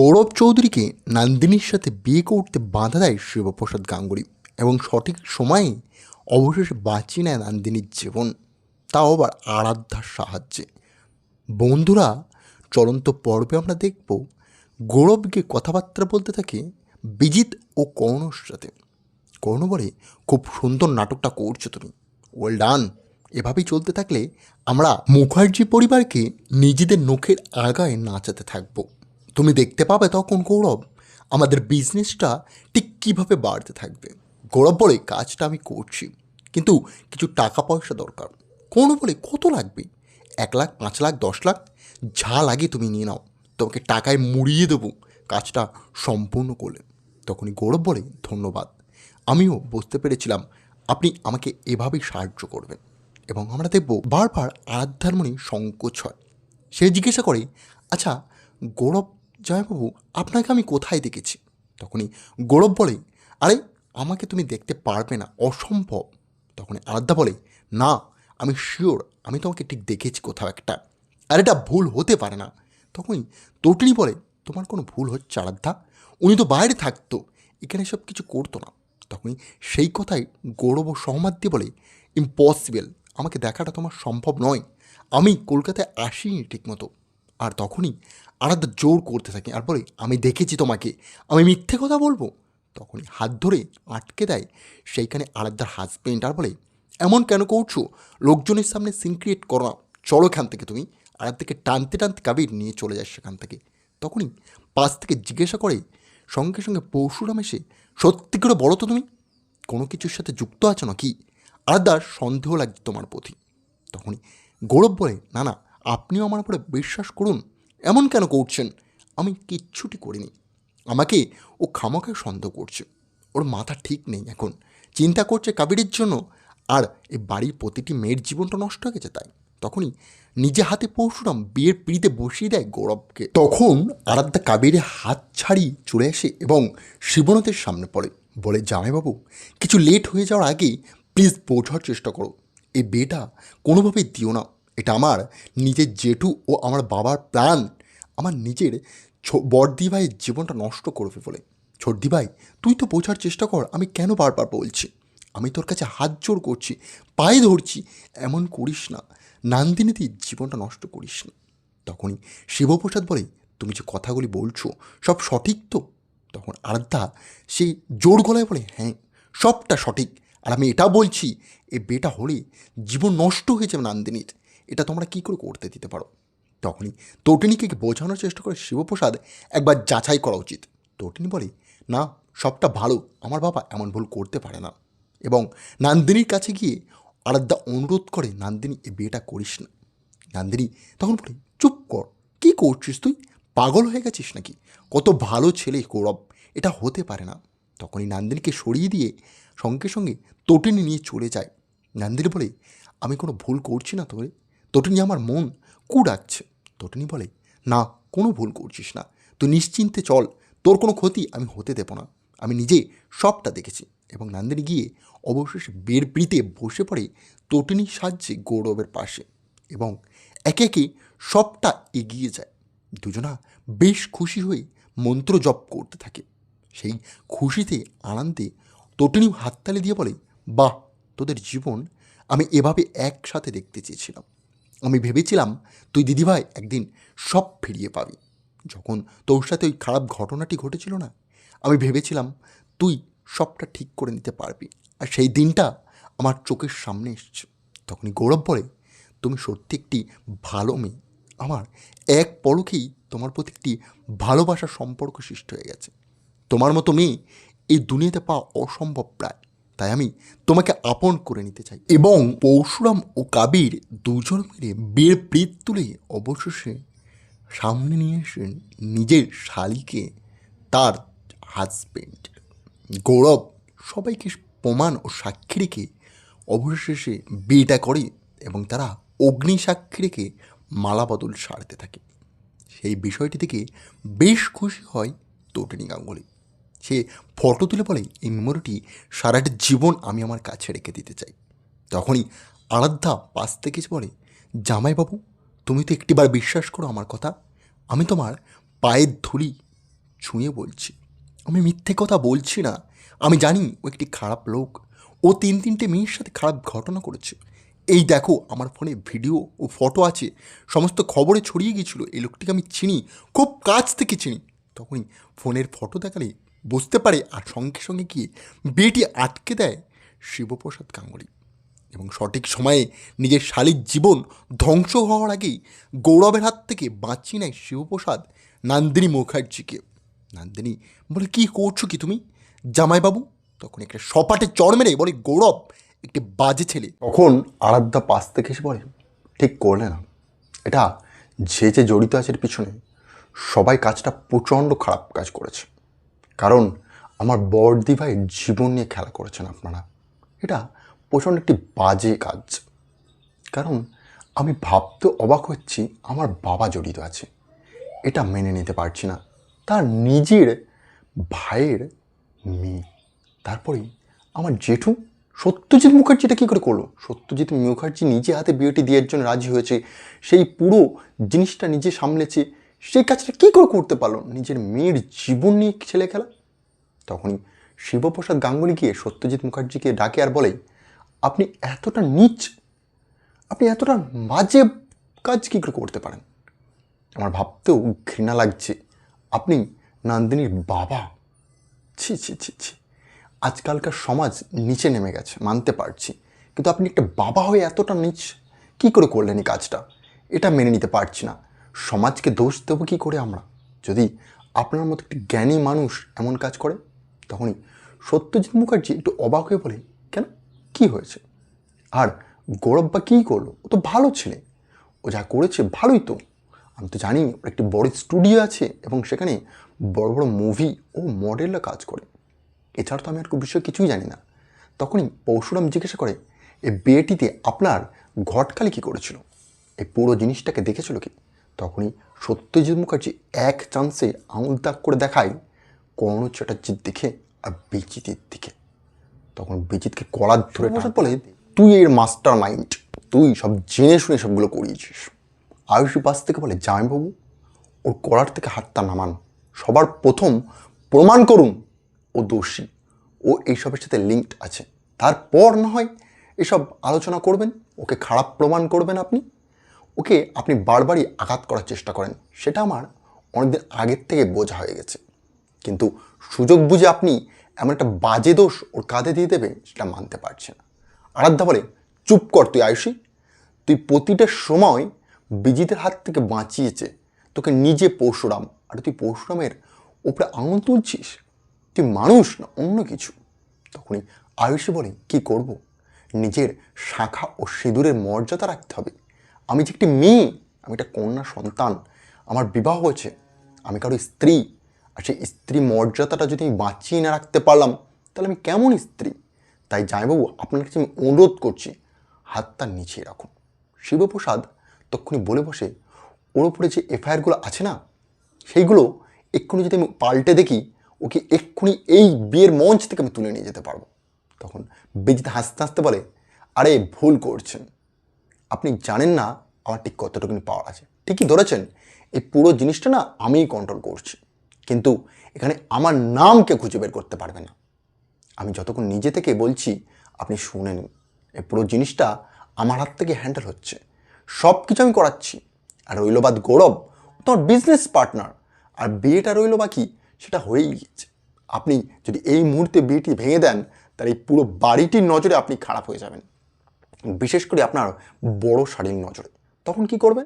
গৌরব চৌধুরীকে নন্দিনীর সাথে বিয়ে করতে বাধা দেয় শিবপ্রসাদ গাঙ্গুলি এবং সঠিক সময়ে অবশেষে বাঁচিয়ে নেয় নন্দিনীর জীবন, তাও আবার আরাধ্যার সাহায্যে। বন্ধুরা, চলন্ত পর্বে আমরা দেখব গৌরবকে কথাবার্তা বলতে থাকে বিজিত ও কর্ণর সাথে। কর্ণ বলে, খুব সুন্দর নাটকটা করছো তুমি, ওয়েল ডান। এভাবেই চলতে থাকলে আমরা মুখার্জি পরিবারকে নিজেদের নখের আগায় নাচাতে থাকবো। তুমি দেখতে পাবে তখন গৌরব আমাদের বিজনেসটা ঠিক কীভাবে বাড়তে থাকবে। গৌরব বলে, কাজটা আমি করছি, কিন্তু কিছু টাকা পয়সা দরকার। কর্ণ বলে, কত লাগবে? 1 লাখ, 5 লাখ, 10 লাখ, যা লাগে তুমি নিয়ে নাও, তোমাকে টাকায় মুড়িয়ে দেবো কাজটা সম্পূর্ণ করলে। তখনই গৌরব বলে, ধন্যবাদ, আমিও বুঝতে পেরেছিলাম আপনি আমাকে এভাবেই সাহায্য করবেন। এবং আমরা দেখব বারবার আরাধ্যার মনে সংকোচ হয়। সে জিজ্ঞাসা করে, আচ্ছা গৌরব জয়বাবু, আপনাকে আমি কোথায় দেখেছি? তখনই গৌরব বলে, আরে আমাকে তুমি দেখতে পারবে না, অসম্ভব। তখনই আরাধ্যা বলে, না আমি শিওর আমি তোমাকে ঠিক দেখেছি কোথাও একটা, আর এটা ভুল হতে পারে না। তখনই তটিনী বলে, তোমার কোনো ভুল হচ্ছে আরাধ্যা, উনি তো বাইরে থাকতো, এখানে সব কিছু করতো না। তখনই সেই কথায় গৌরব সহমত দিয়ে বলে, ইম্পসিবল, আমাকে দেখাটা তোমার সম্ভব নয়, আমি কলকাতায় আসিনি ঠিকমতো। আর তখনই আরাধ্যা জোর করতে থাকে আর বলে, আমি দেখেছি তোমাকে, আমি মিথ্যে কথা বলবো? তখনই হাত ধরে আটকে দেয় সেইখানে আরাধ্যার হাজবেন্ড আর বলে, এমন কেন করছো? লোকজনের সামনে সিন ক্রিয়েট করো না, চলো এখান থেকে তুমি। আরাধ্যাকে টানতে টানতে কাবির নিয়ে চলে যায় সেখান থেকে। তখনই পাশ থেকে জিজ্ঞাসা করে সঙ্গে সঙ্গে পরশুরাম এসে, সত্যি করে বলো তো তুমি কোনো কিছুর সাথে যুক্ত আছো নাকি? আরাধ্যার সন্দেহ লাগছে তোমার প্রতি। তখনই গৌরব বলে, না না, আপনিও আমার উপরে বিশ্বাস করুন, এমন কেন করছেন? আমি কিচ্ছুটি করিনি, আমাকে ও খামাখায় সন্দেহ করছে, ওর মাথা ঠিক নেই এখন, চিন্তা করছে কাবেরীর জন্য, আর এই বাড়ির প্রতিটি মেয়ের জীবনটা নষ্ট হয়ে গেছে তাই। তখনই নিজে হাতে পরশুরাম বিয়ের পিড়িতে বসিয়ে দেয় গৌরবকে। তখন আরাধ্যা কাবেরীর হাত ছাড়িয়ে চলে আসে এবং শিবনাথের সামনে পড়ে, বলে, জামাইবাবু কিছু লেট হয়ে যাওয়ার আগেই প্লিজ বোঝার চেষ্টা করো, এই বিয়েটা কোনোভাবেই দিও না, এটা আমার নিজের জেঠু ও আমার বাবার প্ল্যান, আমার নিজের বড়দি ভাইয়ের জীবনটা নষ্ট করবে বলে। ছোটদি ভাই, তুই তো বোঝার চেষ্টা কর, আমি কেন বারবার বলছি, আমি তোর কাছে হাত জোর করছি, পায়ে ধরছি, এমন করিস না, নন্দিনীদির জীবনটা নষ্ট করিস না। তখনই শিবপ্রসাদ বলে, তুমি যে কথাগুলি বলছো সব সঠিক তো? তখন আরাধ্যা সে জোর গলায় বলে, হ্যাঁ সবটা সঠিক, আর আমি এটা বলছি এ বিয়েটা হলে জীবন নষ্ট হয়ে যাবে নন্দিনীর, এটা তোমরা কী করে করতে দিতে পারো? তখনই তটিনীকে বোঝানোর চেষ্টা করে শিবপ্রসাদ, একবার যাচাই করা উচিত। তটিনী বলে, না সবটা ভালো, আমার বাবা এমন ভুল করতে পারে না। এবং নন্দিনীর কাছে গিয়ে আরাধ্যা অনুরোধ করে, নন্দিনী এই বিয়েটা করিস না। নন্দিনী তখন বলে, চুপ কর, কী করছিস তুই, পাগল হয়ে গেছিস নাকি? কত ভালো ছেলে গৌরব, এটা হতে পারে না। তখনই নন্দিনীকে সরিয়ে দিয়ে সঙ্গে সঙ্গে তটিনী নিয়ে চলে যায়। নন্দিনী বলে, আমি কোনো ভুল করছি না তোরে? তটিনী আমার মন কু ডাকছে। তটিনী বলে, না কোনো ভুল করছিস না, তুই নিশ্চিন্তে চল, তোর কোনো ক্ষতি আমি হতে দেব না, আমি নিজে সবটা দেখেছি। এবং নন্দিনী গিয়ে অবশেষে বিয়ের পিড়িতে বসে পড়ে তটিনীর সাহায্যে গৌরবের পাশে, এবং একে একে সবটা এগিয়ে যায়। দুজনা বেশ খুশি হয়ে মন্ত্র জপ করতে থাকে। সেই খুশিতে আনন্দে তটিনী হাততালি দিয়ে বলে, বাহ, তোদের জীবন আমি এভাবে একসাথে দেখতে চেয়েছিলাম, আমি ভেবেছিলাম তুই দিদিভাই একদিন সব ফিরিয়ে পাবি। যখন তোর সাথে ওই খারাপ ঘটনাটি ঘটেছিল না, আমি ভেবেছিলাম তুই সবটা ঠিক করে নিতে পারবি, আর সেই দিনটা আমার চোখের সামনে এসছে। তখনই গৌরব বলে, তুমি সত্যি একটি ভালো মেয়ে, আমার এক পলকেই তোমার প্রতি একটি ভালোবাসার সম্পর্ক সৃষ্টি হয়ে গেছে, তোমার মতো মেয়ে এই দুনিয়াতে পাওয়া অসম্ভব প্রায়, তাই আমি তোমাকে আপন করে নিতে চাই। এবং পরশুরাম ও কাবির দুজন মিলে বিয়ের প্রীত তুলে অবশেষে সামনে নিয়ে এসেন নিজের শালীকে, তার হাজবেন্ড গৌরব সবাইকে প্রমাণ ও সাক্ষী রেখে অবশেষে বিয়েটা করে, এবং তারা অগ্নি সাক্ষী রেখে মালাবদল সারতে থাকে। সেই বিষয়টি থেকে বেশ খুশি হয় তটিনী গাঙ্গুলি। সে ফটো তুলে বলে, এই মেমোরিটি সারাটা জীবন আমি আমার কাছে রেখে দিতে চাই। তখনই আরাধ্যা পাশ থেকে এসে বলে, জামাইবাবু তুমি তো একটিবার বিশ্বাস করো আমার কথা, আমি তোমার পায়ের ধুলি ছুঁয়ে বলছি, আমি মিথ্যে কথা বলছি না। আমি জানি ও একটি খারাপ লোক। ও 3-3টে মেয়ের সাথে খারাপ ঘটনা করেছে। এই দেখো, আমার ফোনে ভিডিও ও ফটো আছে। সমস্ত খবরে ছড়িয়ে গিয়েছিল। এই লোকটিকে আমি চিনি, খুব কাছ থেকে চিনি। তখনই ফোনের ফটো দেখালে বুঝতে পারে, আর সঙ্গে সঙ্গে গিয়ে বিয়েটি আটকে দেয় শিবপ্রসাদ গাঙ্গুলি। এবং সঠিক সময়ে নিজের শালীর জীবন ধ্বংস হওয়ার আগেই গৌরবের হাত থেকে বাঁচিয়ে নেয় শিবপ্রসাদ নন্দিনী মুখার্জিকে। নন্দিনী বলে, কী করছো কি তুমি জামাইবাবু? তখন একটা সপাটে চড় মেরে বলে, গৌরব একটি বাজে ছেলে। তখন আরাধ্যা পাশ থেকে এসে বলে, ঠিক করলে না। এটা যে যে জড়িত আছে এর পিছনে সবাই কাজটা প্রচণ্ড খারাপ কাজ করেছে। কারণ আমার বড়দি ভাইয়ের জীবন নিয়ে খেলা করেছেন আপনারা। এটা প্রচণ্ড একটি বাজে কাজ। কারণ আমি ভাবতে অবাক হচ্ছি, আমার বাবা জড়িত আছে, এটা মেনে নিতে পারছি না। তার নিজের ভাইয়ের মেয়ে, তারপরেই আমার জেঠু সত্যজিৎ মুখার্জিটা কী করে করলো? সত্যজিৎ মুখার্জি নিজে হাতে বিয়েটি দেওয়ার জন্য রাজি হয়েছে, সেই পুরো জিনিসটা নিজে সামলেছে, সেই কাজটা কী করে করতে পারলো? নিজের মেয়ের জীবন নিয়ে ছেলে খেলা। তখনই শিবপ্রসাদ গাঙ্গুলি গিয়ে সত্যজিৎ মুখার্জিকে ডাকে আর বলে, আপনি এতটা নীচ, আপনি এতটা বাজে কাজ কী করে করতে পারেন? আমার ভাবতেও ঘৃণা লাগছে। আপনি নন্দিনীর বাবা। ছি ছি ছি ছি। আজকালকার সমাজ নিচে নেমে গেছে, মানতে পারছি, কিন্তু আপনি একটা বাবা হয়ে এতটা নিচ কী করে করলেন এই কাজটা? এটা মেনে নিতে পারছি না। সমাজকে দোষ দেবো কী করে আমরা, যদি আপনার মতো একটি জ্ঞানী মানুষ এমন কাজ করে? তখনই সত্যজিৎ মুখার্জি একটু অবাক হয়ে বলে, কেন, কী হয়েছে? আর গৌরব বা কী করলো? ও তো ভালো ছেলে, ও যা করেছে ভালোই তো। আমি তো জানি ওর একটি বড় স্টুডিও আছে এবং সেখানে বড় বড় মুভি ও মডেলরা কাজ করে। এছাড়া তো আমি আর বিষয়ে কিছুই জানি না। তখনই পরশুরাম জিজ্ঞাসা করে, এই বিয়েটিতে আপনার ঘটকালি কী করেছিল? এই পুরো জিনিসটাকে দেখেছিল কি? তখনই সত্যজিৎ মুখার্জি এক চান্সে আঙুল তাক করে দেখায় কর্ণ চ্যাটার্জির দিকে আর বিজিতের দিকে। তখন বিজিতকে কলার ধরে বলে, তুই এর মাস্টার মাইন্ড, তুই সব জেনে শুনে সবগুলো করিয়েছিস। আয়ুষী পাশ থেকে বলে, জামাইবাবু ওর কলার থেকে হাতটা নামান। সবার প্রথম প্রমাণ করুন ও দোষী, ও এইসবের সাথে লিঙ্কড আছে। তারপর না হয় এসব আলোচনা করবেন, ওকে খারাপ প্রমাণ করবেন। ওকে আপনি বারবারই আঘাত করার চেষ্টা করেন, সেটা আমার অনেকদিন আগের থেকে বোঝা হয়ে গেছে। কিন্তু সুযোগ বুঝে আপনি এমন একটা বাজে দোষ ওর কাঁধে দিয়ে দেবে, সেটা মানতে পারছে না। আরাধ্যা বলে, চুপ কর তুই আয়ুষী। তুই প্রতিটা সময় বিজিতের হাত থেকে বাঁচিয়েছে তোকে নিজে পরশুরাম, আর তুই পরশুরামের ওপরে আঙুল তুলছিস। তুই মানুষ না অন্য কিছু। তখনই আয়ুষী বলে, কি করব? নিজের শাখা ও সিঁদুরের মর্যাদা রাখতে হবে। আমি যে একটি মেয়ে, আমি একটা কন্যা সন্তান, আমার বিবাহ হয়েছে, আমি কারো স্ত্রী। আর সেই স্ত্রী মর্যাদাটা যদি আমি বাঁচিয়ে না রাখতে পারলাম, তাহলে আমি কেমন স্ত্রী? তাই জামাইবাবু, আপনার কাছে আমি অনুরোধ করছি, হাতটা নিচে রাখুন। শিবপ্রসাদ তক্ষুনি বলে বসে, ওর ওপরে যে এফআইআরগুলো আছে না, সেইগুলো এক্ষুনি যদি আমি পাল্টে দেখি, ওকে এক্ষুনি এই বিয়ের মঞ্চ থেকে আমি তুলে নিয়ে যেতে পারবো। তখন বিজিত হাসতে হাসতে বলে, আরে ভুল করছেন, আপনি জানেন না আমার ঠিক কতটুকুনি পাওয়ার আছে। ঠিকই ধরেছেন, এই পুরো জিনিসটা না আমিই কন্ট্রোল করছি, কিন্তু এখানে আমার নাম কেউ খুঁজে বের করতে পারবে না। আমি যতক্ষণ নিজে থেকে বলছি আপনি শুনে নিন, এই পুরো জিনিসটা আমার হাত থেকে হ্যান্ডেল হচ্ছে, সব কিছু আমি করাচ্ছি। আর রইল বাদ গৌরব, তোমার বিজনেস পার্টনার, আর বিয়েটা রইল বাকি, সেটা হয়েই গিয়েছে। আপনি যদি এই মুহূর্তে বিয়েটি ভেঙে দেন, তাহলে এই পুরো বাড়িটির নজরে আপনি খারাপ হয়ে যাবেন, বিশেষ করে আপনার বড় শাড়ির নজরে। তখন কি করবেন?